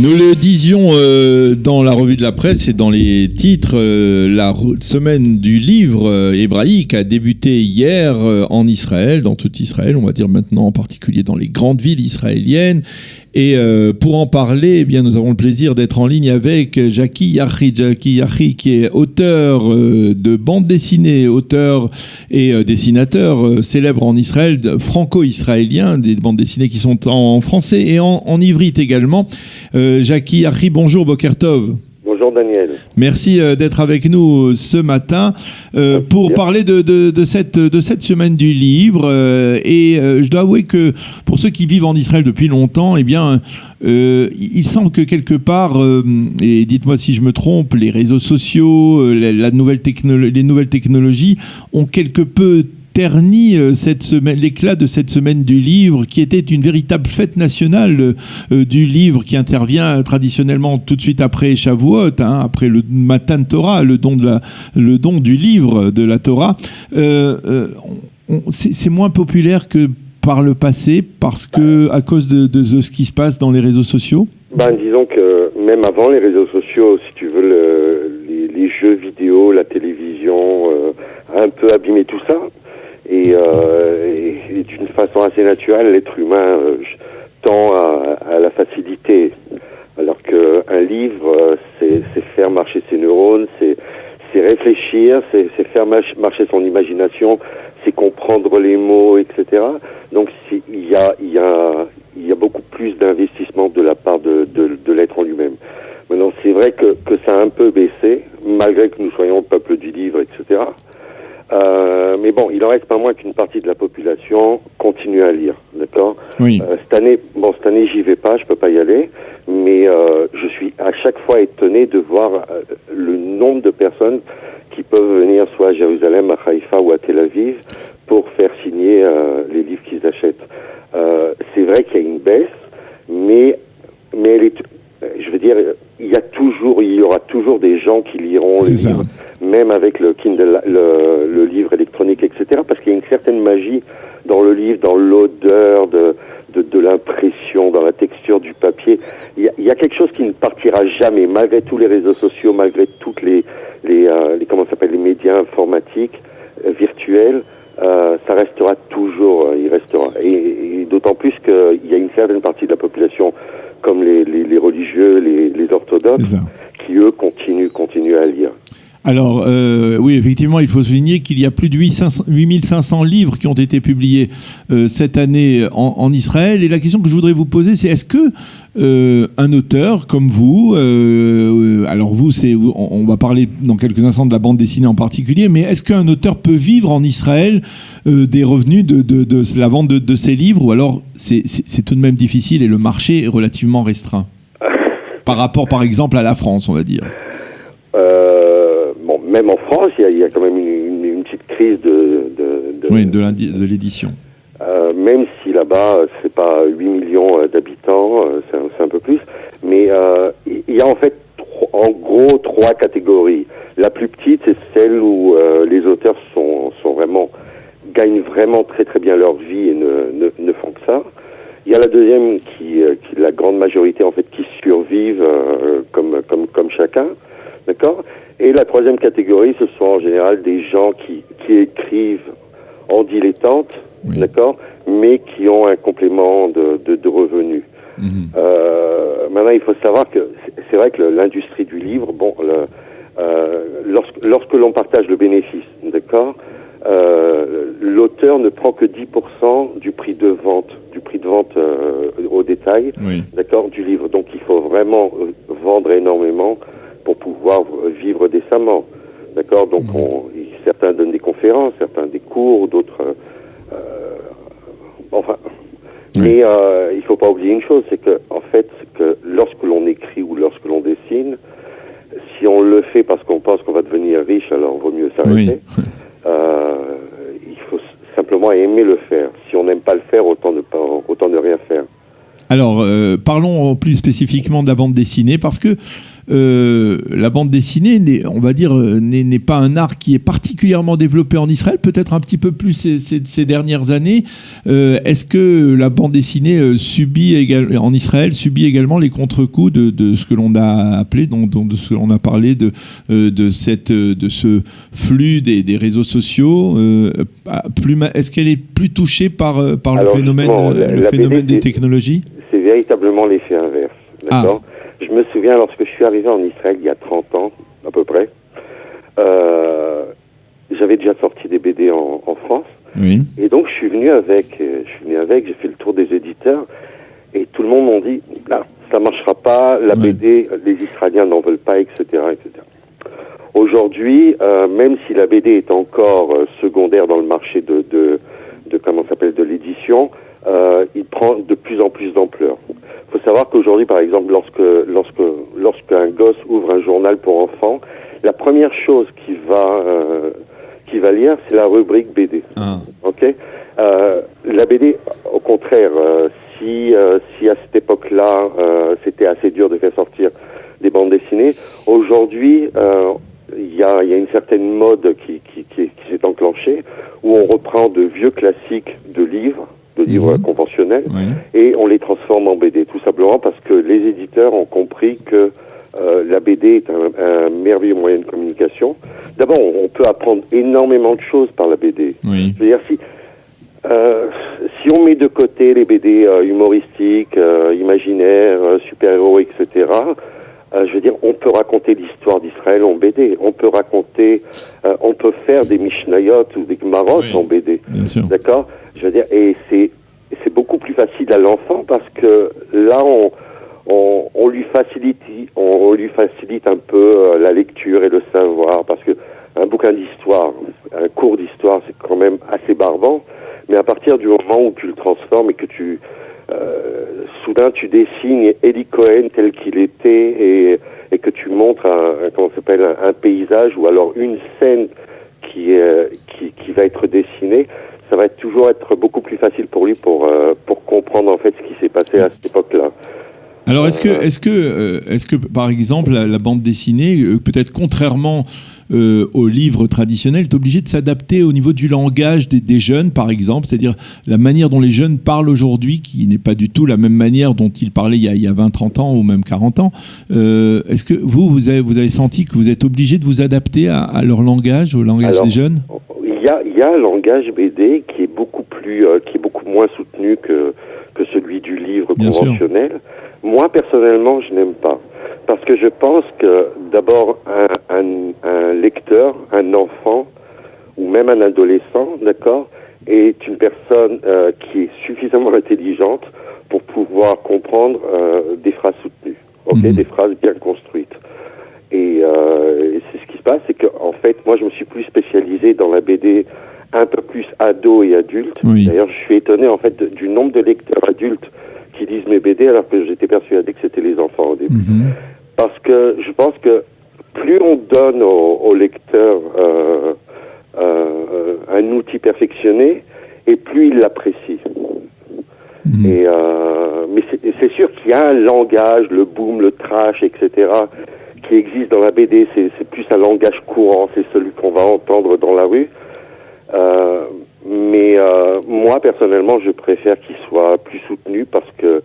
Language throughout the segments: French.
Nous le disions dans la revue de la presse et dans les titres, la semaine du livre hébraïque a débuté hier en Israël, dans tout Israël, on va dire maintenant en particulier dans les grandes villes israéliennes. Et pour en parler, eh bien, nous avons le plaisir d'être en ligne avec Jackie Yachi. Jackie Yachi, qui est auteur de bande dessinée, auteur et dessinateur célèbre en Israël, franco-israélien, des bandes dessinées qui sont en français et en ivrite également. Jackie Yachi, bonjour, Boker Tov. Bonjour Daniel. Merci d'être avec nous ce matin pour parler de cette semaine du livre. Et je dois avouer que pour ceux qui vivent en Israël depuis longtemps, eh bien, il semble que quelque part, et dites-moi si je me trompe, les réseaux sociaux, les nouvelles technologies ont quelque peu terni cette semaine, l'éclat de cette semaine du livre, qui était une véritable fête nationale du livre, qui intervient traditionnellement tout de suite après Shavuot, après le Matan Torah, le don du livre de la Torah. C'est moins populaire que par le passé, parce que à cause de ce qui se passe dans les réseaux sociaux. Disons que même avant les réseaux sociaux, si tu veux, les jeux vidéo, la télévision, a un peu abîmé tout ça. Et d'une façon assez naturelle, l'être humain tend à la facilité. Alors qu'un livre, c'est faire marcher ses neurones, c'est réfléchir, c'est faire marcher son imagination, c'est comprendre les mots, etc. Donc il y a beaucoup plus d'investissement de la part de l'être en lui-même. Maintenant, c'est vrai que ça a un peu baissé, malgré que nous soyons le peuple du livre, etc. Mais bon, il en reste pas moins qu'une partie de la population continue à lire, d'accord ? Oui. Cette année, j'y vais pas, je peux pas y aller, mais je suis à chaque fois étonné de voir le nombre de personnes qui peuvent venir soit à Jérusalem, à Haïfa ou à Tel Aviv pour faire signer les livres qu'ils achètent. C'est vrai qu'il y a une baisse, mais elle est, je veux dire, il y aura toujours des gens qui liront les livres, même avec le Kindle, le livre électronique, etc. Parce qu'il y a une certaine magie dans le livre, dans l'odeur de l'impression, dans la texture du papier. Il y a quelque chose qui ne partira jamais, malgré tous les réseaux sociaux, malgré toutes les médias informatiques, virtuels. Ça restera toujours, il restera. Et d'autant plus qu'il y a une certaine partie de la population, comme les religieux, les orthodoxes, qui eux continuent à lire. Alors, oui, effectivement, il faut souligner qu'il y a plus de 8500 livres qui ont été publiés cette année en Israël. Et la question que je voudrais vous poser, c'est est-ce que un auteur comme vous, alors vous, on va parler dans quelques instants de la bande dessinée en particulier, mais est-ce qu'un auteur peut vivre en Israël des revenus de la vente de ses livres, ou alors c'est tout de même difficile et le marché est relativement restreint par rapport, par exemple, à la France, on va dire? Même en France, il y a quand même une petite crise de l'édition. Même si là-bas, c'est pas 8 millions d'habitants, c'est un peu plus. Mais il y a en fait, en gros, 3 catégories. La plus petite, c'est celle où les auteurs gagnent vraiment très très bien leur vie et ne font que ça. Il y a la deuxième qui la grande majorité en fait qui survivent comme chacun, d'accord. Et la troisième catégorie, ce sont en général des gens qui écrivent en dilettante, d'accord, mais qui ont un complément de revenus. Maintenant, il faut savoir que c'est vrai que l'industrie du livre, lorsque l'on partage le bénéfice, d'accord, l'auteur ne prend que 10% du prix de vente au détail, d'accord, du livre. Donc, il faut vraiment vendre énormément pour pouvoir vivre décemment, d'accord. Donc, certains donnent des conférences, certains des cours, d'autres, Mais il faut pas oublier une chose, c'est que en fait, lorsque l'on écrit ou lorsque l'on dessine, si on le fait parce qu'on pense qu'on va devenir riche, alors vaut mieux s'arrêter. Il faut simplement aimer le faire. Si on n'aime pas le faire, autant ne rien faire. Alors, parlons plus spécifiquement de la bande dessinée, parce que la bande dessinée, on va dire, n'est pas un art qui est particulièrement développé en Israël, peut-être un petit peu plus ces dernières années. Est-ce que la bande dessinée en Israël subit également les contre-coups de ce que l'on a appelé, de ce que l'on a parlé, de ce flux des réseaux sociaux est-ce qu'elle est plus touchée par le phénomène des technologies? C'est véritablement l'effet inverse. D'accord. Je me souviens, lorsque je suis arrivé en Israël il y a 30 ans, à peu près, j'avais déjà sorti des BD en France. Oui. Et donc, je suis venu avec, j'ai fait le tour des éditeurs, et tout le monde m'a dit, là, ça marchera pas, la BD, les Israéliens n'en veulent pas, etc., etc. Aujourd'hui, même si la BD est encore secondaire dans le marché de l'édition, il prend de plus en plus d'ampleur. Il faut savoir qu'aujourd'hui, par exemple, lorsqu'un gosse ouvre un journal pour enfants, la première chose qu'il va lire, c'est la rubrique BD. Ok. La BD, au contraire, si à cette époque-là, c'était assez dur de faire sortir des bandes dessinées, aujourd'hui, il y a une certaine mode qui s'est enclenchée, où on reprend de vieux classiques de livres conventionnels, et on les transforme en BD, tout simplement parce que les éditeurs ont compris que la BD est un merveilleux moyen de communication. D'abord, on peut apprendre énormément de choses par la BD. Oui. Je veux dire, si on met de côté les BD humoristiques, imaginaires, super-héros, etc., je veux dire, on peut raconter l'histoire d'Israël en BD. On peut faire des Mishnayot ou des Gemarot en BD. Bien sûr. D'accord? Je veux dire, et c'est beaucoup plus facile à l'enfant parce que là, on lui facilite un peu la lecture et le savoir, parce que un bouquin d'histoire, un cours d'histoire, c'est quand même assez barbant. Mais à partir du moment où tu le transformes et que soudain tu dessines Eli Cohen tel qu'il était et que tu montres un paysage ou alors une scène qui va être dessinée, ça va toujours être beaucoup plus facile pour lui pour comprendre en fait ce qui s'est passé à cette époque-là. Alors est-ce que par exemple la bande dessinée, peut-être contrairement aux livres traditionnels, est obligée de s'adapter au niveau du langage des jeunes, par exemple, c'est-à-dire la manière dont les jeunes parlent aujourd'hui, qui n'est pas du tout la même manière dont ils parlaient il y a 20, 30 ans ou même 40 ans. Est-ce que vous avez senti que vous êtes obligé de vous adapter à leur langage, au langage des jeunes? Il y a un langage BD qui est beaucoup moins soutenu que celui du livre conventionnel. Sûr. Moi, personnellement, je n'aime pas. Parce que je pense que, d'abord, un lecteur, un enfant, ou même un adolescent, d'accord, est une personne qui est suffisamment intelligente pour pouvoir comprendre des phrases soutenues, des phrases bien construites. Et c'est ce qui se passe, c'est que, en fait, moi, je me suis plus spécialisé dans la BD un peu plus ado et adulte. Oui. D'ailleurs, je suis étonné, en fait, du nombre de lecteurs adultes qui lisent mes BD, alors que j'étais persuadé que c'était les enfants au début. Parce que je pense que plus on donne au lecteur un outil perfectionné, et plus il l'apprécie. Mais c'est sûr qu'il y a un langage, le boom, le trash, etc., qui existe dans la BD. C'est plus un langage courant, c'est celui qu'on va entendre dans la rue. Mais moi, personnellement, je préfère qu'il soit plus soutenu parce que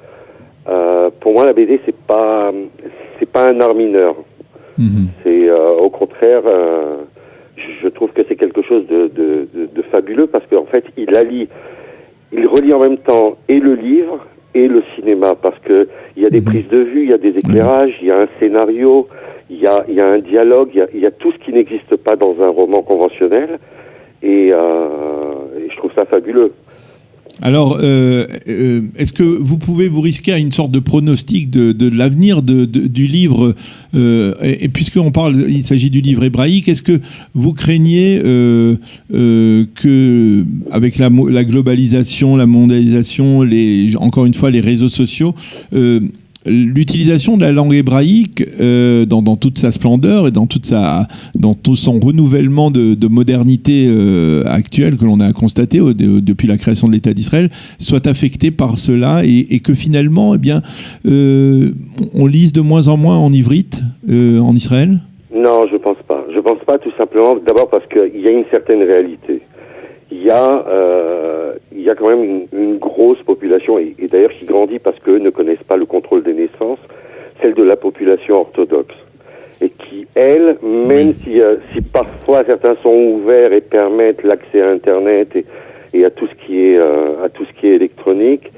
pour moi, la BD, c'est pas un art mineur. C'est au contraire, je trouve que c'est quelque chose de fabuleux parce qu'en fait, il relie en même temps et le livre et le cinéma parce que il y a des prises de vue, il y a des éclairages, il y a un scénario, il y a un dialogue, il y a tout ce qui n'existe pas dans un roman conventionnel. Et je trouve ça fabuleux. Alors, est-ce que vous pouvez vous risquer à une sorte de pronostic de l'avenir du livre et puisqu'on parle, il s'agit du livre hébraïque, est-ce que vous craignez que, avec la globalisation, la mondialisation, encore une fois les réseaux sociaux, l'utilisation de la langue hébraïque dans toute sa splendeur et dans tout son renouvellement de modernité actuelle que l'on a constaté depuis la création de l'État d'Israël soit affectée par cela et que finalement, eh bien, on lise de moins en moins en ivrite en Israël? Non, je pense pas. Je pense pas, tout simplement, d'abord parce qu'il y a une certaine réalité. Il y a quand même une grosse population, et d'ailleurs qui grandit parce qu'eux ne connaissent pas le contrôle des naissances, celle de la population orthodoxe. Et qui, elle, même si parfois certains sont ouverts et permettent l'accès à Internet et à tout ce qui est électronique,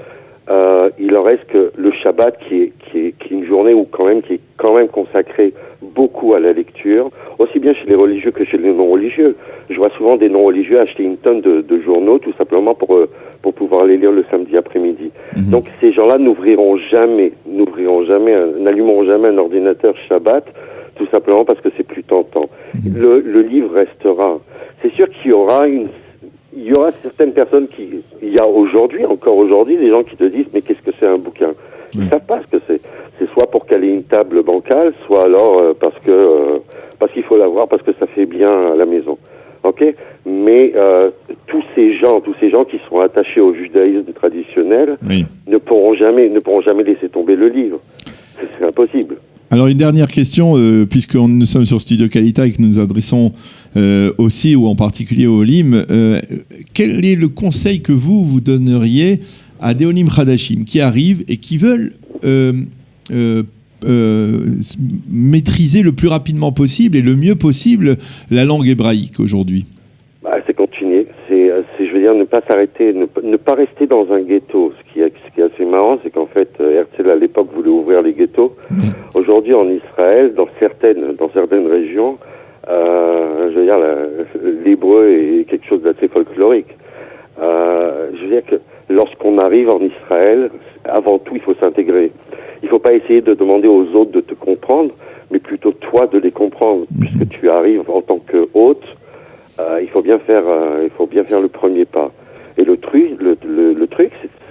il en reste que le Shabbat qui est une journée qui est quand même consacrée beaucoup à la lecture, aussi bien chez les religieux que chez les non-religieux. Je vois souvent des non-religieux acheter une tonne de journaux tout simplement pour pouvoir les lire le samedi après-midi. Mm-hmm. Donc ces gens-là n'allumeront jamais un ordinateur Shabbat, tout simplement parce que c'est plus tentant. Mm-hmm. Le livre restera. C'est sûr qu'il y aura certaines personnes il y a encore aujourd'hui, des gens qui te disent, mais qu'est-ce que c'est un bouquin? Ils ne savent pas ce que c'est. C'est soit pour caler une table bancale, soit alors parce qu'il faut l'avoir, parce que ça fait bien à la maison. Ok? Mais tous ces gens qui sont attachés au judaïsme traditionnel ne pourront jamais laisser tomber le livre. C'est impossible. Alors une dernière question, puisque nous sommes sur Studio Kalita et que nous nous adressons aussi, ou en particulier aux Olim, quel est le conseil que vous donneriez à des Olim Hadashim qui arrivent et qui veulent maîtriser le plus rapidement possible et le mieux possible la langue hébraïque aujourd'hui? C'est continuer, je veux dire, ne pas s'arrêter, ne pas rester dans un ghetto. Ce qui est assez marrant, c'est qu'en fait, Herzl à l'époque voulait ouvrir les ghettos. Aujourd'hui, en Israël, dans certaines régions, je veux dire, l'hébreu est quelque chose d'assez folklorique. Je veux dire que lorsqu'on arrive en Israël, avant tout, il faut s'intégrer. Il ne faut pas essayer de demander aux autres de te comprendre, mais plutôt toi de les comprendre. Puisque tu arrives en tant qu'hôte, il faut bien faire le premier pas. Et le truc,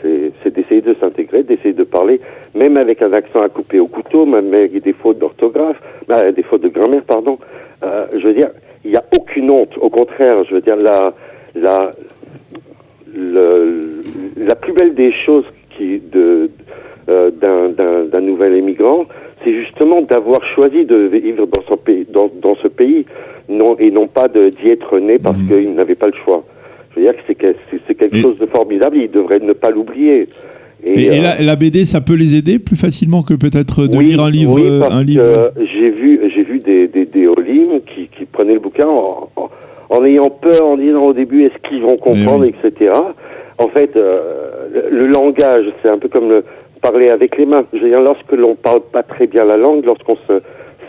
c'est d'essayer de s'intégrer, d'essayer de parler, même avec un accent à couper au couteau, même avec des fautes d'orthographe, des fautes de grammaire, pardon. Je veux dire, il n'y a aucune honte. Au contraire, je veux dire, la plus belle des choses d'un nouvel émigrant, c'est justement d'avoir choisi de vivre dans ce pays, et non pas d'y être né parce qu'il n'avait pas le choix. Je veux dire que c'est quelque chose de formidable, il devrait ne pas l'oublier. Et la BD, ça peut les aider plus facilement que peut-être de lire un livre. Oui, parce que j'ai vu des Olim qui prenaient le bouquin en ayant peur, en disant au début est-ce qu'ils vont comprendre, etc. En fait, le langage, c'est un peu comme parler avec les mains. Je veux dire, lorsque l'on parle pas très bien la langue, lorsqu'on se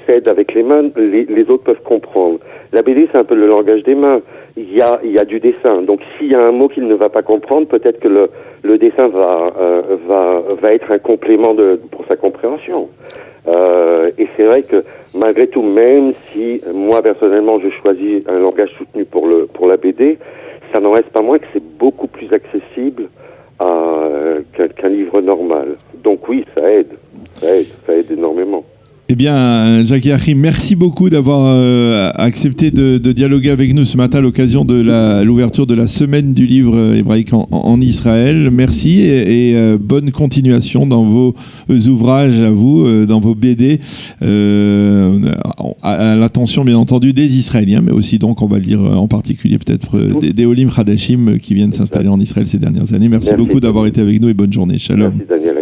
s'aide avec les mains, les autres peuvent comprendre. La BD, c'est un peu le langage des mains. Il y a du dessin. Donc, s'il y a un mot qu'il ne va pas comprendre, peut-être que le dessin va être un complément pour sa compréhension. Et c'est vrai que malgré tout, même si moi personnellement je choisis un langage soutenu pour la BD, ça n'en reste pas moins que c'est beaucoup plus accessible qu'un livre normal. Donc oui, ça aide énormément. Eh bien, Jacques Yachim, merci beaucoup d'avoir accepté de dialoguer avec nous ce matin à l'occasion de l'ouverture de la semaine du livre hébraïque en Israël. Merci et bonne continuation dans vos ouvrages à vous, dans vos BD, à l'attention bien entendu des Israéliens, mais aussi donc, on va le dire en particulier peut-être des Olim Hadashim qui viennent s'installer en Israël ces dernières années. Merci beaucoup d'avoir été avec nous et bonne journée. Shalom. Merci Daniel.